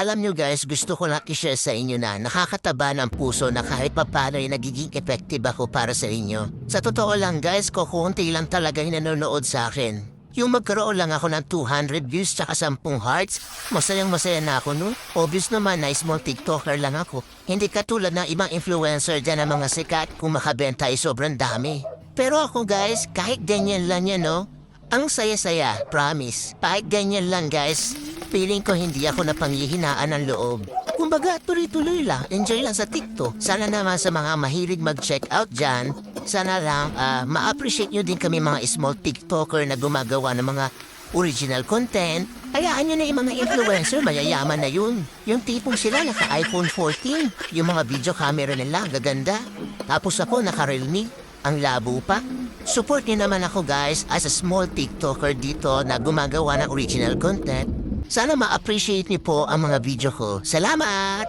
Alam nyo guys, gusto ko lang i-share sa inyo na nakakataba ng puso na kahit papano ay nagiging effective ako para sa inyo. Sa totoo lang guys, kukunti lang talaga yung nanonood sa akin. Yung magkaroon lang ako ng 200 views tsaka 10 hearts, masayang masaya na ako nun. Obvious naman na small TikToker lang ako. Hindi katulad ng ibang influencer dyan na mga sikat kung makabenta ay sobrang dami. Pero ako guys, kahit ganyan lang yan no, ang saya-saya, promise. Kahit ganyan lang guys, feeling ko hindi ako napanghihinaan ng loob. Kumbaga, tuloy-tuloy lang. Enjoy lang sa TikTok. Sana naman sa mga mahilig mag-check out dyan, sana lang ma-appreciate nyo din kami mga small TikToker na gumagawa ng mga original content. Hayaan nyo na yung mga influencer, mayayaman na yun. Yung tipong sila naka-iPhone 14. Yung mga video camera nila, gaganda. Tapos ako naka-Realme. Ang labo pa. Support niyo naman ako guys as a small TikToker dito na gumagawa ng original content. Sana ma-appreciate niyo po ang mga video ko. Salamat!